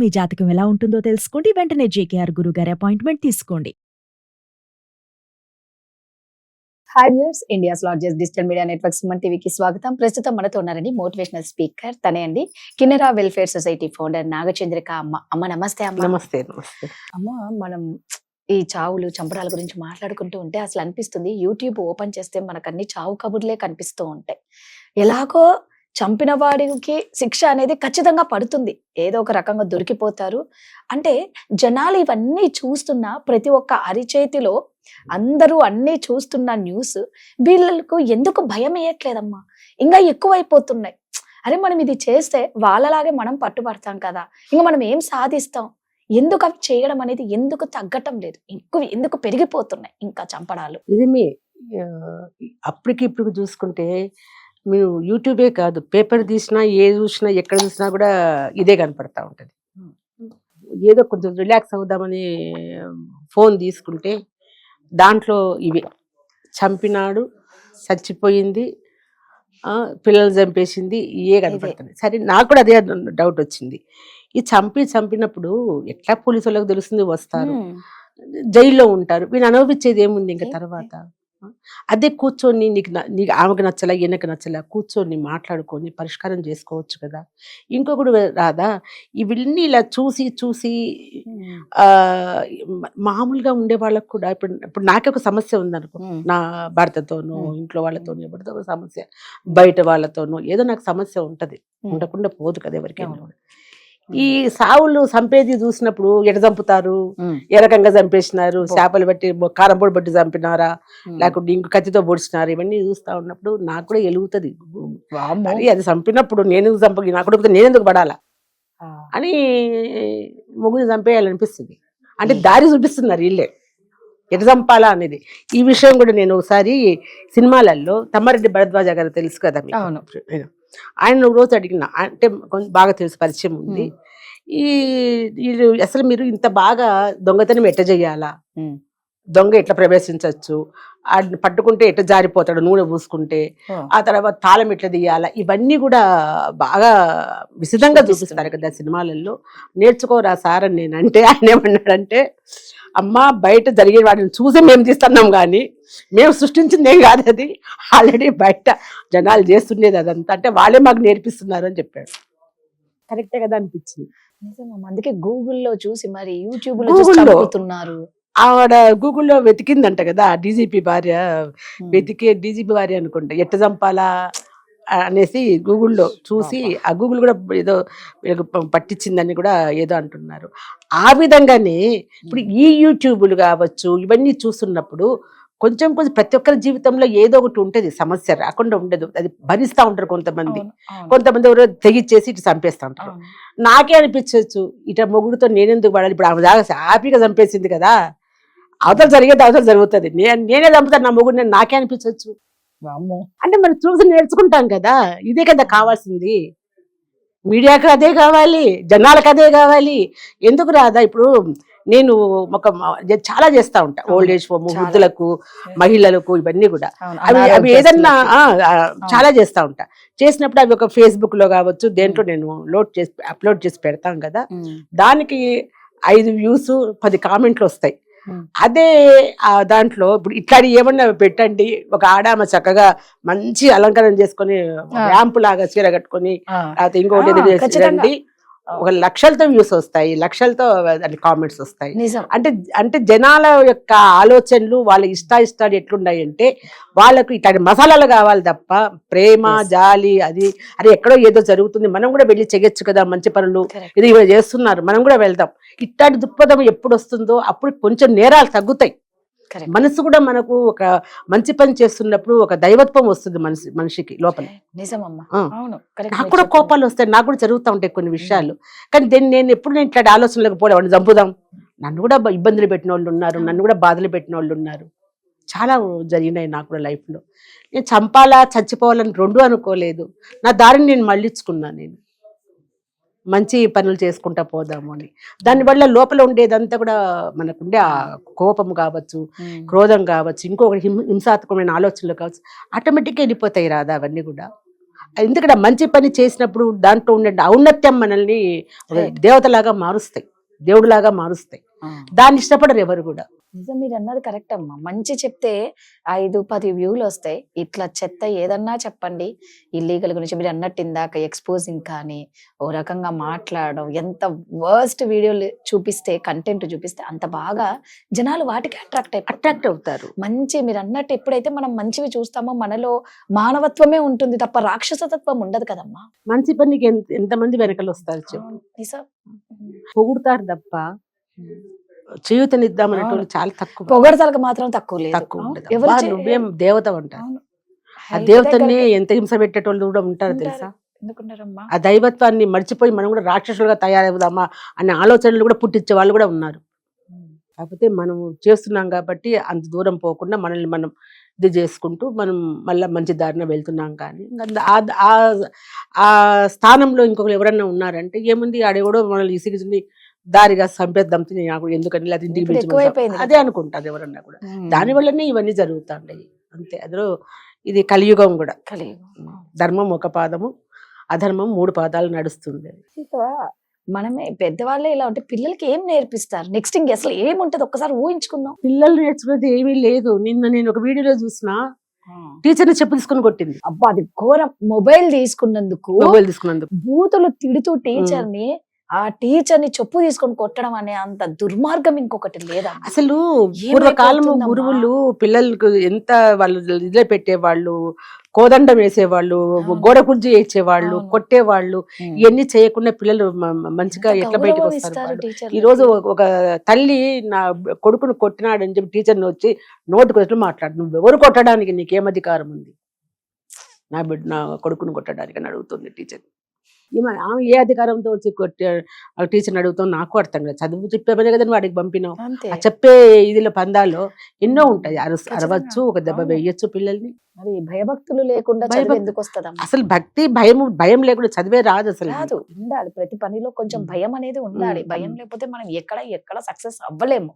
మీ జాతకం ఎలా ఉంటుందో తెలుసుకోండి. వెంటనే జేకేఆర్ గురుగారి అపాయింట్మెంట్ తీసుకోండి. Hi viewers, India's largest digital media network Suman టీవీకి స్వాగతం. ప్రస్తుతం మనతో ఉన్నారండి మోటివేషనల్ స్పీకర్ తనే అండి, కిన్నెరా వెల్ఫేర్ సొసైటీ ఫౌండర్ నాగచంద్రిక అమ్మ. అమ్మ నమస్తే. అమ్మ నమస్తే. నమస్తే అమ్మ. మనం ఈ చావులు చంపడాల గురించి మాట్లాడుకుంటూ ఉంటే అసలు అనిపిస్తుంది, యూట్యూబ్ ఓపెన్ చేస్తే మనకు అన్ని చావు కబుర్లే కనిపిస్తూ ఉంటాయి. ఎలాగో చంపిన వాడికి శిక్ష అనేది ఖచ్చితంగా పడుతుంది, ఏదో ఒక రకంగా దొరికిపోతారు. అంటే జనాలు ఇవన్నీ చూస్తున్న ప్రతి ఒక్క అరిచేతిలో అందరూ అన్నీ చూస్తున్న న్యూస్ వీళ్ళకు ఎందుకు భయం వేయట్లేదమ్మా? ఇంకా ఎక్కువైపోతున్నాయి. అరే మనం ఇది చేస్తే వాళ్ళలాగే మనం పట్టుబడతాం కదా, ఇంకా మనం ఏం సాధిస్తాం? ఎందుకు అవి చేయడం అనేది ఎందుకు తగ్గటం లేదు? ఎందుకు పెరిగిపోతున్నాయి ఇంకా చంపడాలు? నిజమే. అప్పటికి ఇప్పుడు చూసుకుంటే మీరు యూట్యూబే కాదు, పేపర్ తీసినా చూసినా ఎక్కడ చూసినా కూడా ఇదే కనపడతా ఉంటుంది. ఏదో కొంచెం రిలాక్స్ అవుదామని ఫోన్ తీసుకుంటే దాంట్లో ఇవి చంపినాడు, చచ్చిపోయింది, పిల్లలు చంపేసింది, ఇవే కనపడుతుంది. సరే, నాకు కూడా అదే డౌట్ వచ్చింది. ఈ చంపినప్పుడు ఎట్లా పోలీసు వాళ్ళకి తెలుస్తుంది, వస్తారు, జైల్లో ఉంటారు, వీళ్ళు అనుభవించేది ఏముంది ఇంకా తర్వాత? అదే కూర్చొని నీకు ఆమెకు నచ్చలా ఈయనకు నచ్చలా కూర్చొని మాట్లాడుకొని పరిష్కారం చేసుకోవచ్చు కదా. ఇంకొకటి రాదా, ఇవన్నీ ఇలా చూసి చూసి మామూలుగా ఉండే వాళ్ళకు కూడా ఇప్పుడు నాకే ఒక సమస్య ఉందనుకో, నా భర్తతోనో ఇంట్లో వాళ్ళతోనో ఎవరితో ఒక సమస్య, బయట వాళ్ళతోనో ఏదో నాకు సమస్య ఉంటది, ఉండకుండా పోదు కదా ఎవరికైనా. ఈ సావులు చంపేది చూసినప్పుడు ఎట చంపుతారు, ఏ రకంగా చంపేసినారు, చేపలు బట్టి కారంపొడి బట్టి చంపినారా, లేకుంటే ఇంకో కత్తితో పొడిచినారు, ఇవన్నీ చూస్తా ఉన్నప్పుడు నాకు కూడా ఎలుగుతుంది. అది చంపినప్పుడు నేను నా కొడుకు నేనెందుకు పడాలా అని ముగ్గురు చంపేయాలనిపిస్తుంది. అంటే దారి చూపిస్తున్నారు వీళ్ళే ఎట చంపాలా అనేది. ఈ విషయం కూడా నేను ఒకసారి సినిమాలలో తమ్మారెడ్డి భరద్వాజ గారు తెలుసు కదా, ఆయన రోజు అడిగిన, అంటే కొంచెం బాగా తెలుసు, పరిచయం ఉంది. అసలు మీరు ఇంత బాగా దొంగతనం ఎట్ట చెయ్యాలా, దొంగ ఎట్లా ప్రవేశించవచ్చు, పట్టుకుంటే ఎట్లా జారిపోతాడు నూనె పూసుకుంటే, ఆ తర్వాత తాళం ఎట్లా తీయాలా, ఇవన్నీ కూడా బాగా విశదంగా చూపిస్తారు కదా సినిమాలలో. నేర్చుకోరా సార్ అని నేను అంటే, ఆయన ఏమన్నాడంటే, అమ్మ బయట జరిగే వాటిని చూసి మేము తీస్తున్నాం కానీ మేము సృష్టించింది ఏం కాదు, అది ఆల్రెడీ బయట జనాలు చేస్తుండేది అదంతా, అంటే వాళ్ళే మాకు నేర్పిస్తున్నారు అని చెప్పాడు. కరెక్టే కదా అనిపించింది. అందుకే గూగుల్లో చూసి మరి యూట్యూబ్ లో చదువుతున్నారు. ఆవిడ గూగుల్లో వెతికిందంట కదా, డీజీపీ భార్య డీజీపీ భార్య అనుకుంటా, ఎట్ట చంపాలా అనేసి గూగుల్లో చూసి, ఆ గూగుల్ కూడా ఏదో పట్టించిందని కూడా ఏదో అంటున్నారు. ఆ విధంగానే ఇప్పుడు ఈ యూట్యూబులు కావచ్చు, ఇవన్నీ చూస్తున్నప్పుడు కొంచెం ప్రతి ఒక్కరి జీవితంలో ఏదో ఒకటి ఉంటుంది, సమస్య రాకుండా ఉండదు, అది భరిస్తూ ఉంటారు కొంతమంది. ఎవరో తెగిచ్చేసి ఇటు చంపేస్తూ ఉంటారు. నాకే అనిపించవచ్చు, ఇట మొగుడుతో నేనెందుకు పడాలి, ఇప్పుడు ఆమె దాకా హ్యాపీగా చంపేసింది కదా, అవతల జరిగేది అవతల జరుగుతుంది, నేనే చంపుతాను నా మొగుడు, నేను నాకే అనిపించవచ్చు. అంటే మనం చూసి నేర్చుకుంటాం కదా, ఇదే కదా కావాల్సింది. మీడియాకి అదే కావాలి, జనాలకు అదే కావాలి. ఎందుకు రాదా? ఇప్పుడు నేను చాలా చేస్తా ఉంటా, ఓల్డ్ ఏజ్ హోమ్, వృద్ధులకు, మహిళలకు, ఇవన్నీ కూడా అవి ఏదన్నా చాలా చేస్తా ఉంటా. చేసినప్పుడు అవి ఒక ఫేస్బుక్ లో కావచ్చు, దేంట్లో నేను అప్లోడ్ చేసి పెడతాం కదా, దానికి 5 వ్యూస్ 10 కామెంట్లు వస్తాయి. అదే దాంట్లో ఇప్పుడు ఇట్లా ఏమన్నా పెట్టండి, ఒక ఆడామ చక్కగా మంచి అలంకరణ చేసుకొని ర్యాంపు లాగా చీర కట్టుకొని ఇంకోటి రండి, ఒక లక్షలతో వ్యూస్ వస్తాయి, లక్షలతో కామెంట్స్ వస్తాయి. అంటే జనాల యొక్క ఆలోచనలు, వాళ్ళ ఇష్టాలు ఎట్లున్నాయి అంటే, వాళ్ళకు ఇట్లాంటి మసాలాలు కావాలి తప్ప ప్రేమ జాలి అది అరే ఎక్కడో ఏదో జరుగుతుంది, మనం కూడా వెళ్ళి చెయ్యొచ్చు కదా మంచి పనులు, ఇది చేస్తున్నారు మనం కూడా వెళ్దాం, ఇట్లాంటి దృక్పథం ఎప్పుడు వస్తుందో అప్పుడు కొంచెం నేరాలు తగ్గుతాయి. మనసు కూడా మనకు ఒక మంచి పని చేస్తున్నప్పుడు ఒక దైవత్వం వస్తుంది మనిషికి లోపల. నాకు కూడా కోపాలు వస్తాయి, నాకు కూడా జరుగుతూ ఉంటాయి కొన్ని విషయాలు. కానీ నేను ఎప్పుడు ఇట్లాంటి ఆలోచనలకు పోలేవాడిని, చంపుదాం, నన్ను కూడా ఇబ్బందులు పెట్టిన వాళ్ళు ఉన్నారు, నన్ను కూడా బాధలు పెట్టిన వాళ్ళు ఉన్నారు, చాలా జరిగినాయి నాకు కూడా లైఫ్లో. నేను చంపాలా చచ్చిపోవాలని రెండు అనుకోలేదు, నా దారిని నేను మళ్ళించుకున్నాను. నేను మంచి పనులు చేసుకుంటా పోదాము అని, దానివల్ల లోపల ఉండేదంతా కూడా మనకుండే ఆ కోపం కావచ్చు, క్రోధం కావచ్చు, ఇంకొకటి హింసాత్మకమైన ఆలోచనలు కావచ్చు, ఆటోమేటిక్గా వెళ్ళిపోతాయి రాదా అవన్నీ కూడా. ఎందుకంటే ఆ మంచి పని చేసినప్పుడు దాంట్లో ఉండే ఔన్నత్యం మనల్ని ఒక Right. దేవతలాగా మారుస్తాయి, దేవుడిలాగా మారుస్తాయి. దాన్ని ఇష్టపడరు ఎవరు కూడా. నిజం, మీరు అన్నది కరెక్ట్ అమ్మా. మంచి చెప్తే 5-10 వ్యూలు వస్తాయి. ఇట్లా చెత్త ఏదన్నా చెప్పండి, ఇల్లీగల్ గురించి మీరు అన్నట్టు ఇందాక ఎక్స్పోజింగ్ కానీ ఓ రకంగా మాట్లాడడం, ఎంత వర్స్ట్ వీడియోలు చూపిస్తే, కంటెంట్ చూపిస్తే అంత బాగా జనాలు వాటికి అట్రాక్ట్ అవుతారు. మంచి మీరు అన్నట్టు ఎప్పుడైతే మనం మంచివి చూస్తామో మనలో మానవత్వమే ఉంటుంది తప్ప రాక్షసతత్వం ఉండదు కదమ్మా. మంచి పనికి ఎంతమంది వెనకలు వస్తారు చెప్పు. నిజం. పొగుడుతారు తప్ప చేయూతనిద్దామన్నట్టు చాలా తక్కువ పొగడతలకు మాత్రం తక్కువ లేదు. తక్కువ అవును. ఉంటుంది. ఎవరు అబ్బా, చే- నువ్వేం దేవత అంటారు. అవును. ఆ Health దేవతని దగ్గరికి ఎంత హింస పెట్టేటోళ్ళు కూడా ఉంటారు ఉంటారు. తెలుసా. ఎందుకున్నారమ్మా? ఆ దైవత్వాన్ని మర్చిపోయి మనం కూడా రాక్షసులుగా తయారవుదామా అనే ఆలోచనలు కూడా పుట్టించే వాళ్ళు కూడా ఉన్నారు. కాకపోతే మనం చేస్తున్నాం కాబట్టి అంత దూరం పోకుండా మనల్ని మనం ఇది చేసుకుంటూ మనం మళ్ళీ మంచి దారిన వెళ్తున్నాం. కానీ ఇంకా ఆ స్థానంలో ఇంకొకరు ఎవరన్నా ఉన్నారంటే ఏముంది, ఆడెవడో మనల్ని ఇసిగిని దారిగా సంపేద్దాం నాకు ఎందుకని, లేదా ఇంటికి ఇప్పుడు పిలిచి ఎక్కువైపోయింది అదే కదా. అనుకుంటారు ఎవరన్నా కూడా. దాని వల్లనే ఇవన్నీ జరుగుతాయి అంతే. అందులో ఇది కలియుగం కూడా. కలియుగం. ధర్మం ఒక పాదము, అధర్మం 3 పాదాలు నడుస్తుంది. ఇక మనమే పెద్దవాళ్ళే ఇలా ఉంటే పిల్లలకి ఏం నేర్పిస్తారు? నెక్స్ట్ ఇంక అసలు ఏముంటది ఒక్కసారి ఊహించుకుందాం. పిల్లలు నేర్చుకునేది ఏమీ లేదు. నిన్న నేను ఒక వీడియోలో చూసిన టీచర్ని చెప్పు తీసుకొని కొట్టింది, అబ్బా అది ఘోరం. మొబైల్ తీసుకున్నందుకు మొబైల్ తీసుకున్నందుకు. బూతులు తిడుతూ టీచర్ ని, ఆ టీచర్ ని చెప్పు తీసుకొని కొట్టడం అనే అంత దుర్మార్గం ఇంకొకటి లేదా? అసలు ఏమైపోతుందమ్మా? పూర్వకాలము గురువులు పిల్లలకు ఎంత వాళ్ళు ఇదిలో పెట్టేవాళ్ళు, కోదండం వేసేవాళ్ళు, అవును. గోడ కుర్జీ వేసేవాళ్ళు, అవును. కొట్టేవాళ్ళు. ఇవన్నీ చేయకుండా పిల్లలు మంచిగా ఎట్లా బయటకు వస్తారు వాళ్ళు. ఈ రోజు ఒక తల్లి నా కొడుకును కొట్టినాడని చెప్పి టీచర్ని వచ్చి నోటుకు వచ్చి మాట్లాడు, నువ్వెవరు కొట్టడానికి, నీకేం అధికారం ఉంది నా కొడుకును కొట్టడానికి అని అడుగుతుంది టీచర్. ఆమె ఏ అధికారంతో వచ్చి టీచర్ని అడుగుతాం నాకు అర్థం కాదు. చదువు చెప్పేమనే కదా వాడికి పంపినావు. అంతే. ఆ చెప్పే ఇదిలో పందాల్లో ఎన్నో ఉంటాయి. అరవచ్చు, ఒక దెబ్బ అవును. వేయచ్చు పిల్లల్ని. మరి భయభక్తులు లేకుండా చదువు భయభక్తి- ఎందుకు వస్తుందమ్మా? అసలు భక్తి భయం లేకుండా చదివే రాదు అసలు. కాదు, ఉండాలి. ప్రతి పనిలో కొంచెం భయం అనేది ఉండాలి. భయం లేకపోతే మనం ఎక్కడ సక్సెస్ అవ్వలేము.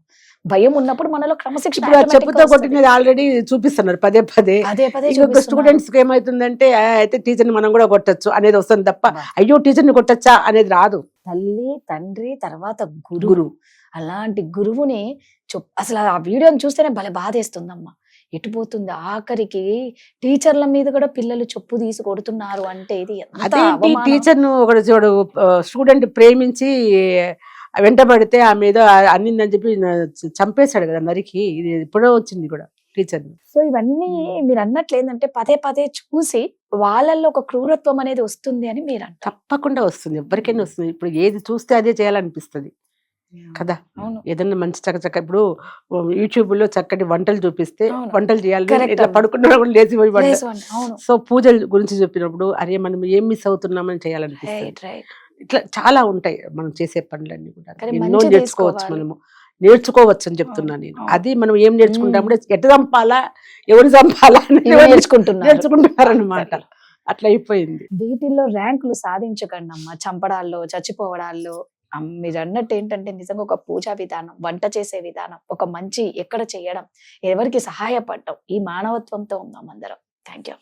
భయం ఉన్నప్పుడు మనలో క్రమశిక్షణ ఇప్పుడు ఆ automatic గా చెప్పుతో వస్తది. కొట్టినది ఆల్రెడీ చూపిస్తున్నారు పదే పదే. పదే పదే ఇంకొక చూపిస్తున్నారు. స్టూడెంట్స్ కి ఏమైతుందంటే అయితే టీచర్ని మనం కూడా కొట్టచ్చు అనేది వస్తుంది తప్ప బా. అయ్యో టీచర్ని కొట్టచ్చా అనేది రాదు. తల్లి, తండ్రి, తర్వాత గురువు. గురువు అలాంటి గురువుని అసలు ఆ వీడియోని చూస్తేనే భలే బాధేస్తుందమ్మా. ఎటుపోతుంది ఆఖరికి టీచర్ల మీద కూడా పిల్లలు చెప్పు తీసి కొడుతున్నారు అంటే ఇది ఎంత అదేంటి, అవమానం. టీచర్ ను ఒకడు చూడు స్టూడెంట్ ప్రేమించి వెంటబడితే ఆమె ఏదో అన్నిందని చెప్పి చంపేశాడు కదా నరికి. ఇది ఎప్పుడో వచ్చింది కూడా టీచర్. సో ఇవన్నీ మీరు అన్నట్లు ఏంటంటే పదే పదే చూసి వాళ్ళల్లో ఒక క్రూరత్వం అనేది వస్తుంది అని మీరు అంటారు. తప్పకుండా వస్తుంది, ఎవరికైనా వస్తుంది. ఇప్పుడు ఏది చూస్తే అదే చేయాలనిపిస్తుంది కదా. అవును. ఏదన్నా మంచి చక్క ఇప్పుడు యూట్యూబ్ లో చక్కటి వంటలు చూపిస్తే అవును. వంటలు చేయాలి, Correct ఇట్లా అవును. పడుకున్న కూడా లేచి పోయి వంట. లేసువండి. అవును. సో పూజల గురించి చెప్పినప్పుడు అరే మనం ఏం మిస్ అవుతున్నామని చేయాలనిపిస్తుంది. Right right. ఇట్లా చాలా ఉంటాయి మనం చేసే పనులన్నీ కూడా. కానీ ఎన్నో మంచి నేర్చుకోవచ్చు, తీసుకోవాలి. మనము నేర్చుకోవచ్చు అని చెప్తున్నాను నేను. అవును. అది మనం ఏం నేర్చుకుంటామంటే ఎట్ట చంపాలా, ఎవరు చంపాలా అని ఇవి నేర్చుకుంటున్నారు. నేర్చుకుంటున్నారనమాట. అట్లా అయిపోయింది. వీటిల్లో ర్యాంకులు సాధించకండి అమ్మా. చంపడాల్లో, చచ్చిపోవడాల్లో. మీరు అన్నట్టు ఏంటంటే నిజంగా ఒక పూజా విధానం, వంట చేసే విధానం, ఒక మంచి ఎక్కడ చేయడం, ఎవరికి సహాయపడటం, ఈ మానవత్వంతో ఉన్నాం అందరం. Thank you.